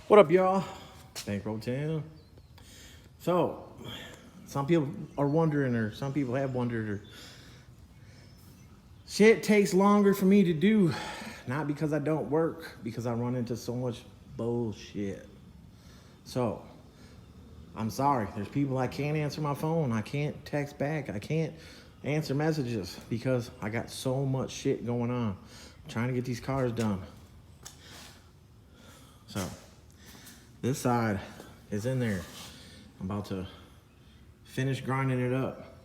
What up, y'all? Bankroll Tim. So, some people are wondering, or some people have wondered, or shit takes longer for me to do. Not because I don't work, because I run into so much bullshit. So, I'm sorry. There's people I can't answer my phone. I can't text back. I can't answer messages because I got so much shit going on. I'm trying to get these cars done. So, this side is in there. I'm about to finish grinding it up.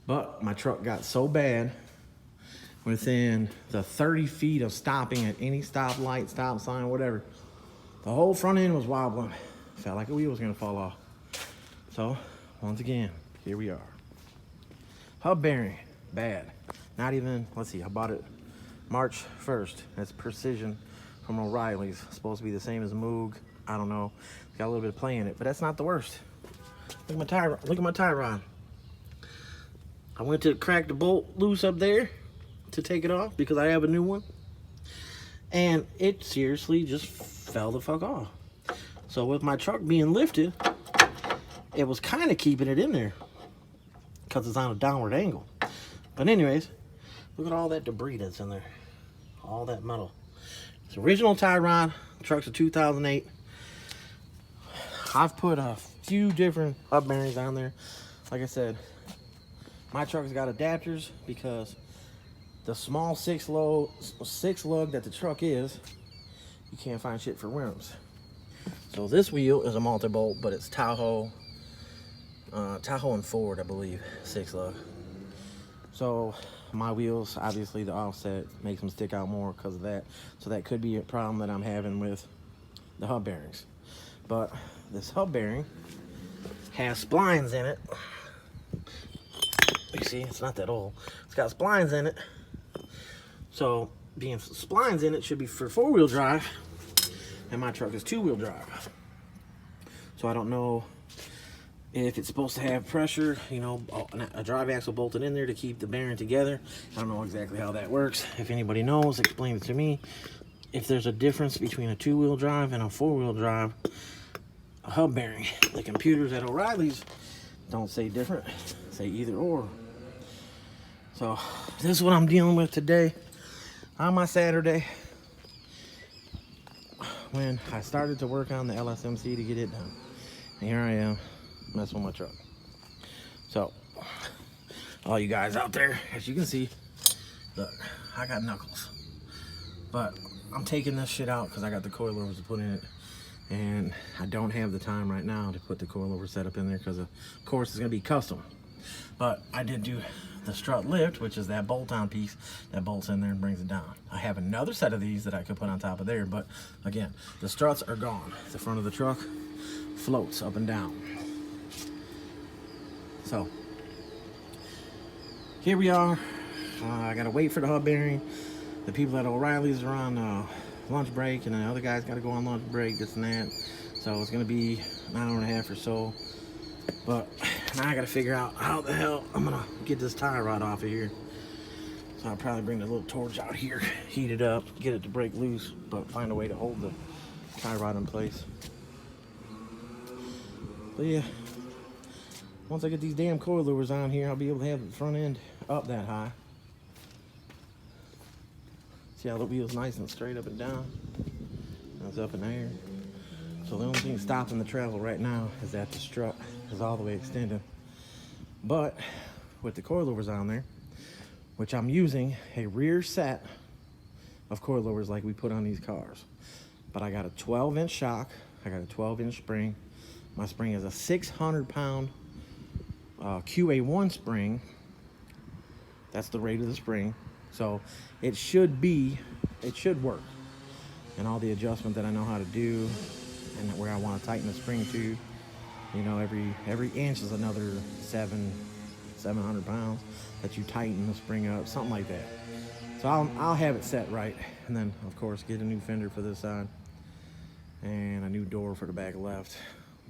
But my truck got so bad, within the 30 feet of stopping at any stoplight, stop sign, whatever, the whole front end was wobbling. Felt like a wheel was gonna fall off. So, once again, here we are. Hub bearing, bad. Not even, let's see, I bought it March 1st. That's Precision from O'Reilly's. Supposed to be the same as Moog. I don't know. It's got a little bit of play in it, but that's not the worst. Look at my tie rod. I went to crack the bolt loose up there to take it off because I have a new one. And it seriously just fell the fuck off. So with my truck being lifted, it was kind of keeping it in there because it's on a downward angle. But anyways, look at all that debris that's in there. All that metal. It's original tie rod. Truck's a 2008. I've put a few different hub bearings on there. Like I said, my truck's got adapters because the small six lug that the truck is, you can't find shit for rims. So this wheel is a multi-bolt, but it's Tahoe and Ford, I believe, 6 lug. So my wheels, obviously the offset makes them stick out more because of that. So that could be a problem that I'm having with the hub bearings. But this hub bearing has splines in it. You see, it's not that old. It's got splines in it. So being splines in it should be for 4-wheel drive, and my truck is 2-wheel drive. So I don't know if it's supposed to have pressure, you know, a drive axle bolted in there to keep the bearing together. I don't know exactly how that works. If anybody knows, explain it to me. If there's a difference between a 2-wheel drive and a 4-wheel drive hub bearing. The computers at O'Reilly's don't say different, say either or. So this is what I'm dealing with today on my Saturday when I started to work on the LSMC to get it done. And here I am messing with my truck. So all you guys out there, as you can see, look, I got knuckles, but I'm taking this shit out because I got the coilovers to put in it, and I don't have the time right now to put the coilover setup in there because of course it's gonna be custom. But I did do the strut lift, which is that bolt-on piece that bolts in there and brings it down. I have another set of these that I could put on top of there, but again, the struts are gone. The front of the truck floats up and down. So here we are. I gotta wait for the hub bearing. The people at O'Reilly's are on lunch break, and the other guys gotta go on lunch break, this and that. So it's gonna be an hour and a half or so. But now I gotta figure out how the hell I'm gonna get this tie rod off of here. So I'll probably bring the little torch out here, heat it up, get it to break loose, but find a way to hold the tie rod in place. But yeah, once I get these damn coilovers on here, I'll be able to have the front end up that high. See how the wheel's nice and straight up and down? It's up in the air. So the only thing stopping the travel right now is that the strut is all the way extended. But with the coilovers on there, which I'm using a rear set of coilovers like we put on these cars. But I got a 12-inch shock, I got a 12-inch spring. My spring is a 600-pound QA1 spring. That's the rate of the spring. So it should work. And all the adjustment that I know how to do, and where I want to tighten the spring to, you know, every inch is another 700 pounds that you tighten the spring up, something like that. So I'll have it set right, and then of course get a new fender for this side and a new door for the back left.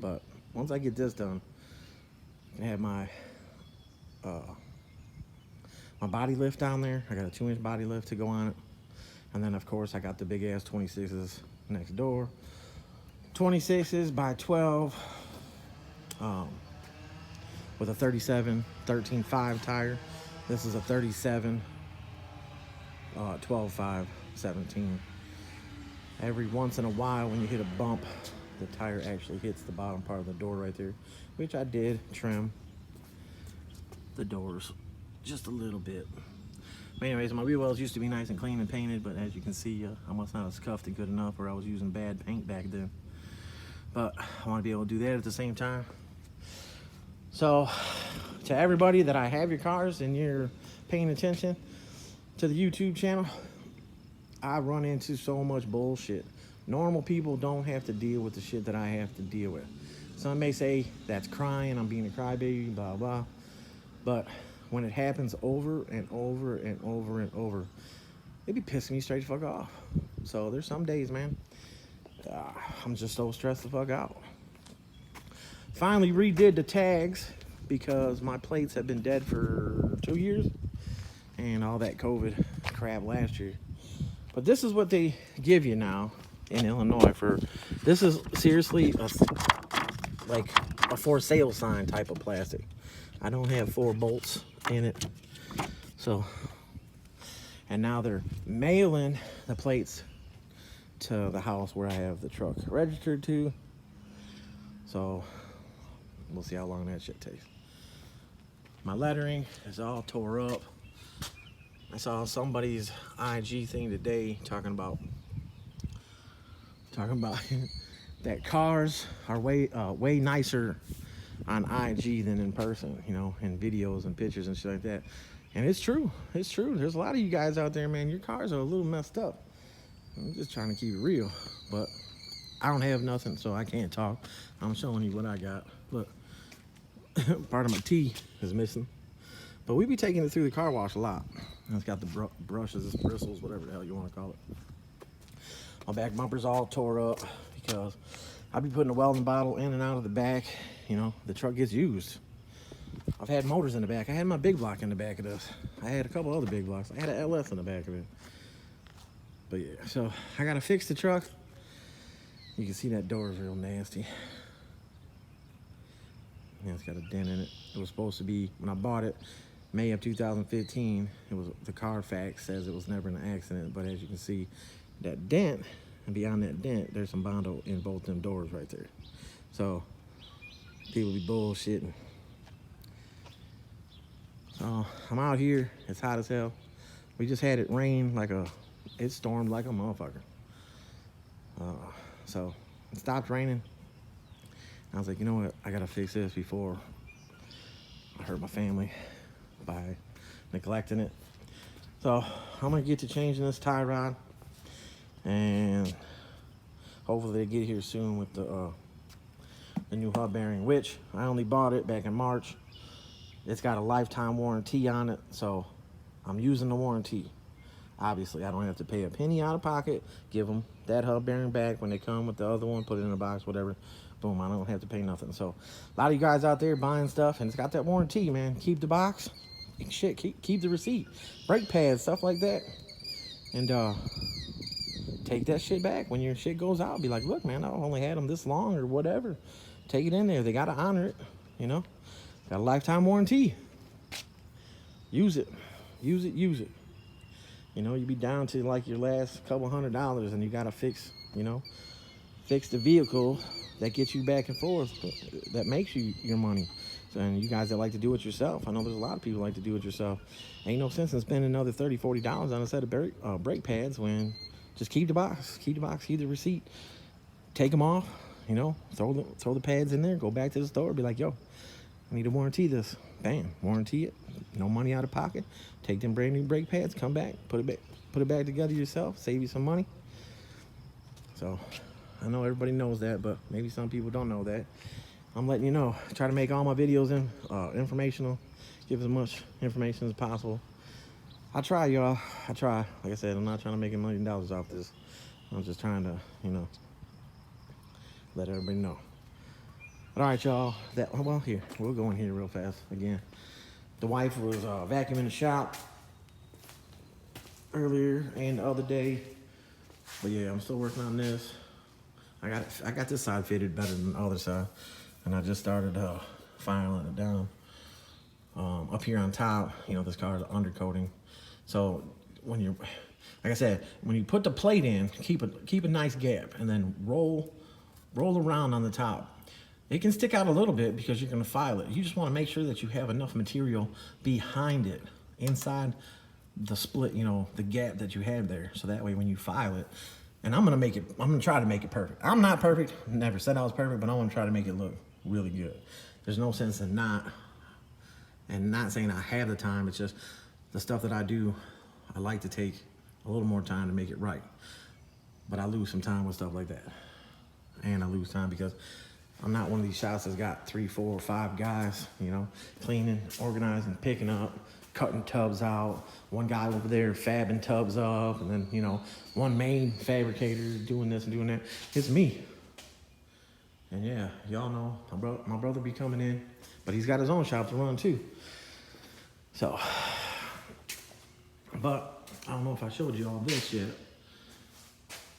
But once I get this done, I have my body lift down there. I got a 2-inch body lift to go on it, and then of course I got the big ass 26s next door. 26s by 12 with a 37 13.5 tire. This is a 37 12.5 17. Every once in a while when you hit a bump, the tire actually hits the bottom part of the door right there, which I did trim the doors just a little bit. But anyways, my wheel wells used to be nice and clean and painted, but as you can see, I must not have scuffed it good enough, or I was using bad paint back then. But I want to be able to do that at the same time. So to everybody that I have your cars and you're paying attention to the YouTube channel, I run into so much bullshit. Normal people don't have to deal with the shit that I have to deal with. Some may say that's crying, I'm being a crybaby, blah, blah. But when it happens over and over and over and over, it be pissing me straight the fuck off. So there's some days, man, I'm just so stressed the fuck out. Finally redid the tags because my plates have been dead for 2 years and all that COVID crap last year. But this is what they give you now in Illinois for, this is seriously like a for sale sign type of plastic. I don't have 4 bolts in it. So, and now they're mailing the plates to the house where I have the truck registered to. So we'll see how long that shit takes. My lettering is all tore up. I saw somebody's IG thing today talking about that cars are way nicer on IG than in person, you know, in videos and pictures and shit like that. And it's true. It's true. There's a lot of you guys out there, man, your cars are a little messed up. I'm just trying to keep it real, but I don't have nothing, so I can't talk. I'm showing you what I got. Look, part of my T is missing, but we be taking it through the car wash a lot. And it's got the brushes, bristles, whatever the hell you want to call it. My back bumper's all tore up because I be putting a welding bottle in and out of the back. You know, the truck gets used. I've had motors in the back. I had my big block in the back of this. I had a couple other big blocks. I had an LS in the back of it. But yeah, so I gotta fix the truck. You can see that door is real nasty. Yeah, it's got a dent in it. It was supposed to be, when I bought it, May of 2015, it was, the Carfax says it was never an accident, but as you can see, that dent, and beyond that dent, there's some Bondo in both them doors right there. So, people be bullshitting. So, I'm out here, it's hot as hell. We just had it rain like it stormed like a motherfucker. So, it stopped raining. I was like, you know what, I gotta fix this before I hurt my family by neglecting it. So I'm gonna get to changing this tie rod, and hopefully they get here soon with the new hub bearing, which I only bought it back in March. It's got a lifetime warranty on it, so I'm using the warranty. Obviously, I don't have to pay a penny out of pocket. Give them that hub bearing back when they come with the other one, put it in a box, whatever. Boom, I don't have to pay nothing. So a lot of you guys out there buying stuff and it's got that warranty, man. Keep the box. Shit, keep the receipt. Brake pads, stuff like that. And take that shit back when your shit goes out. Be like, look, man, I only had them this long or whatever. Take it in there. They got to honor it, you know. Got a lifetime warranty. Use it. Use it, use it. You know, you be down to like your last couple $100 and you got to fix, you know, fix the vehicle that gets you back and forth, that makes you your money. And you guys that like to do it yourself, I know there's a lot of people that like to do it yourself. Ain't no sense in spending another $30, $40 on a set of brake pads when just keep the box, keep the receipt, take them off, you know, throw the pads in there, go back to the store, be like, yo, I need to warranty this. Bam, warranty it, no money out of pocket. Take them brand new brake pads, come back, put it back together yourself, save you some money. So I know everybody knows that, but maybe some people don't know that. I'm letting you know. Try to make all my videos informational, give as much information as possible. I try, y'all. I try. Like I said, I'm not trying to make $1 million off this. I'm just trying to, you know, let everybody know. But all right, y'all. Well, here, we'll go in here real fast again. The wife was vacuuming the shop earlier and the other day. But yeah, I'm still working on this. I got this side fitted better than the other side, and I just started filing it down. Up here on top, you know, this car is undercoating. So when you're, like I said, when you put the plate in, keep a nice gap, and then roll around on the top. It can stick out a little bit because you're gonna file it. You just wanna make sure that you have enough material behind it, inside the split, you know, the gap that you have there. So that way when you file it, and I'm gonna try to make it perfect. I'm not perfect, never said I was perfect, but I wanna try to make it look really good. There's no sense in not saying I have the time. It's just the stuff that I do, I like to take a little more time to make it right. But I lose some time with stuff like that. And I lose time because I'm not one of these shops that's got 3, 4, 5 guys, you know, cleaning, organizing, picking up, cutting tubs out. One guy over there fabbing tubs up, and then, you know, one main fabricator doing this and doing that. It's me. And yeah, y'all know my brother be coming in, but he's got his own shop to run too. So, but I don't know if I showed you all this yet.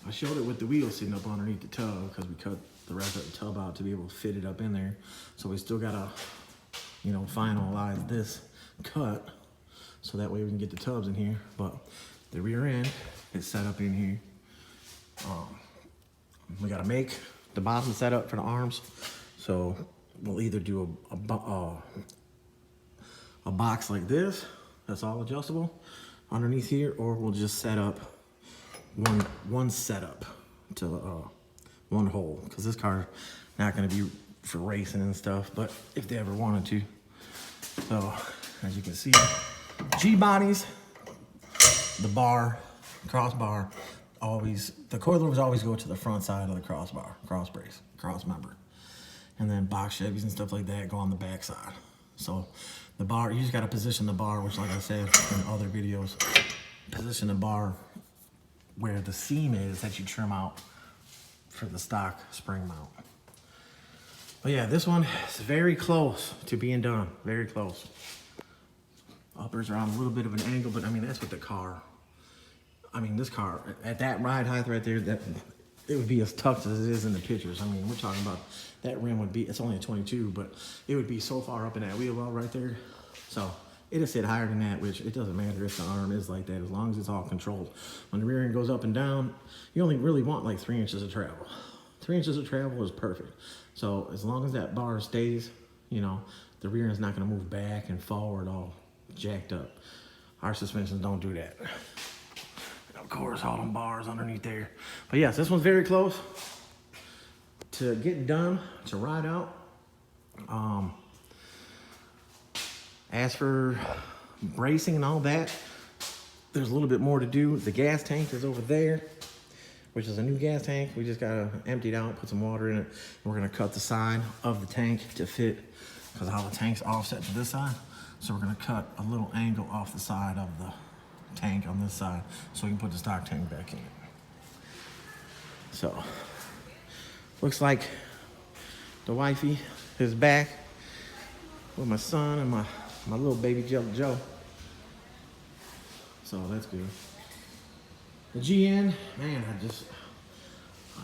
I showed it with the wheel sitting up underneath the tub because we cut the rest of the tub out to be able to fit it up in there. So we still gotta, you know, finalize this cut so that way we can get the tubs in here. But the rear end is set up in here. We gotta make the bottom set up for the arms. So we'll either do a box like this, that's all adjustable underneath here, or we'll just set up one setup to one hole, because this car not going to be for racing and stuff, but if they ever wanted to. So as you can see, G bodies, the bar, crossbar, always, the coilovers always go to the front side of the crossbar, cross brace, cross member. And then box Chevys and stuff like that go on the back side. So the bar, you just got to position the bar, which, like I said in other videos, position the bar where the seam is that you trim out for the stock spring mount. But yeah, this one is very close to being done, very close. Uppers are on a little bit of an angle, but I mean, that's what the car, I mean, this car, at that ride height right there, that it would be as tough as it is in the pictures. I mean, we're talking about that rim would be, it's only a 22, but it would be so far up in that wheel well right there. So it'll sit higher than that, which it doesn't matter if the arm is like that, as long as it's all controlled. When the rear end goes up and down, you only really want like 3 inches of travel. 3 inches of travel is perfect. So as long as that bar stays, you know, the rear end's not gonna move back and forward all jacked up. Our suspensions don't do that. And of course, all them bars underneath there. But yes, this one's very close to get done, to ride out. As for bracing and all that, there's a little bit more to do. The gas tank is over there, which is a new gas tank. We just gotta empty it out, put some water in it. And we're gonna cut the side of the tank to fit, because how the tank's offset to this side. So we're gonna cut a little angle off the side of the tank on this side so we can put the stock tank back in it. So, looks like the wifey is back with my son and my little baby Joe. So that's good. The GN, man,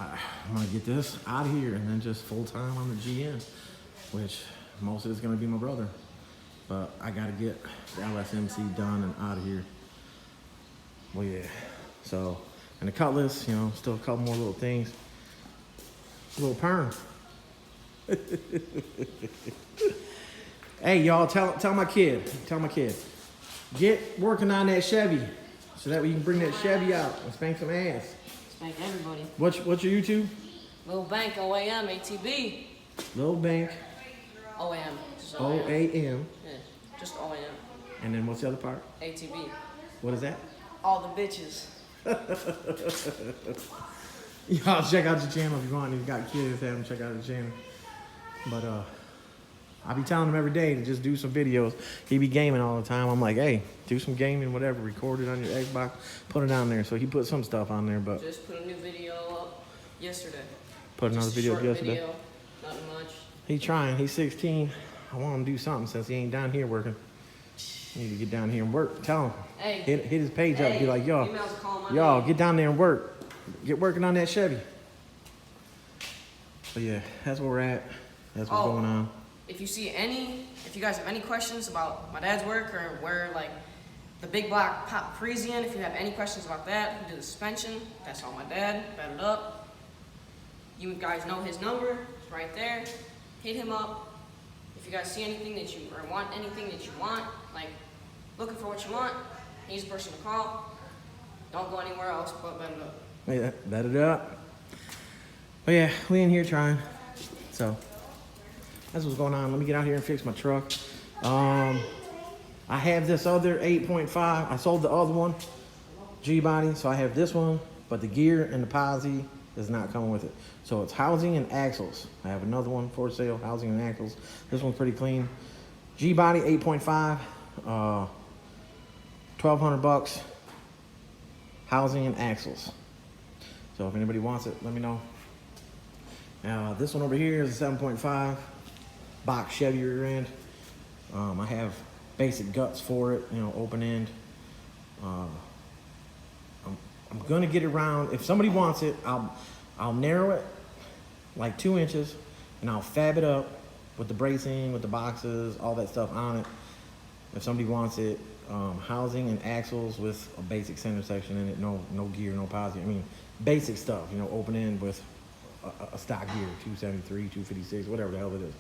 I'm gonna get this out of here and then just full time on the GN, which most of it's gonna be my brother. But I gotta get the LSMC done and out of here. Well, yeah. So, and the Cutlass, you know, still a couple more little things. A little perm. Hey, y'all, tell my kid, get working on that Chevy so that we can bring that Chevy out and spank some ass. Spank everybody. What's your YouTube? Lil Bank, OAM, ATB. Lil Bank. OAM. OAM. Yeah, just OAM. And then what's the other part? ATB. What is that? All the bitches. Y'all check out the channel if you want. If you got kids, have them check out the channel. But I be telling him every day to just do some videos. He be gaming all the time. I'm like, hey, do some gaming, whatever. Record it on your Xbox, put it on there. So he put some stuff on there, but Just put a new video up yesterday. put another Just a video up short yesterday. Video, nothing much. He trying. He's 16. I want him to do something since he ain't down here working. He need to get down here and work. Tell him. Hey. Hit his page up. Be like, emails call my y'all name. get down there and work. Get working on that Chevy. But yeah, that's where we're at. That's what's going on. If you guys have any questions about my dad's work or where like the big block pop Parisian, if you have any questions about that, who did the suspension, that's all my dad, bet it up. You guys know his number, it's right there. Hit him up. If you guys see anything that you, or want anything that you want, like looking for what you want, he's the person to call. Don't go anywhere else but bet it up. Yeah, bet it up. But yeah, we in here trying. So that's what's going on. Let me get out here and fix my truck. I have this other 8.5. I sold the other one, G-body. So I have this one, but the gear and the posi is not coming with it. So it's housing and axles. I have another one for sale, housing and axles. This one's pretty clean. G-body 8.5, 1,200 bucks. Housing and axles. So if anybody wants it, let me know. Now this one over here is a 7.5 box Chevy rear end. I have basic guts for it, you know, open end. I'm gonna get it around. If somebody wants it, I'll narrow it like 2 inches, and I'll fab it up with the bracing, with the boxes, all that stuff on it. If somebody wants it, housing and axles with a basic center section in it, no gear, no posi. I mean, basic stuff, you know, open end with a stock gear, 273, 256, whatever the hell it is.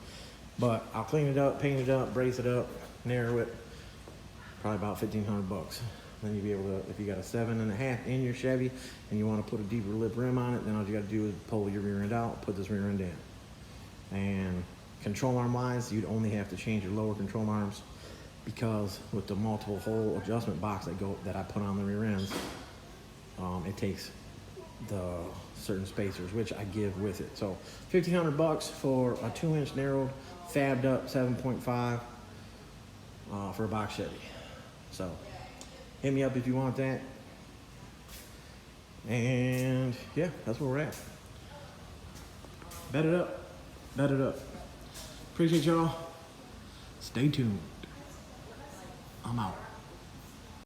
But I'll clean it up, paint it up, brace it up, narrow it, probably about 1,500 bucks. Then you'll be able to, if you got a 7.5 in your Chevy and you want to put a deeper lip rim on it, then all you got to do is pull your rear end out, put this rear end in. And control arm wise, you'd only have to change your lower control arms, because with the multiple hole adjustment box that I put on the rear ends, it takes the certain spacers, which I give with it. So 1,500 bucks for a 2-inch narrowed, fabbed up 7.5 for a box Chevy. So hit me up if you want that. And yeah, that's where we're at. Bet it up. Bet it up. Appreciate y'all. Stay tuned. I'm out.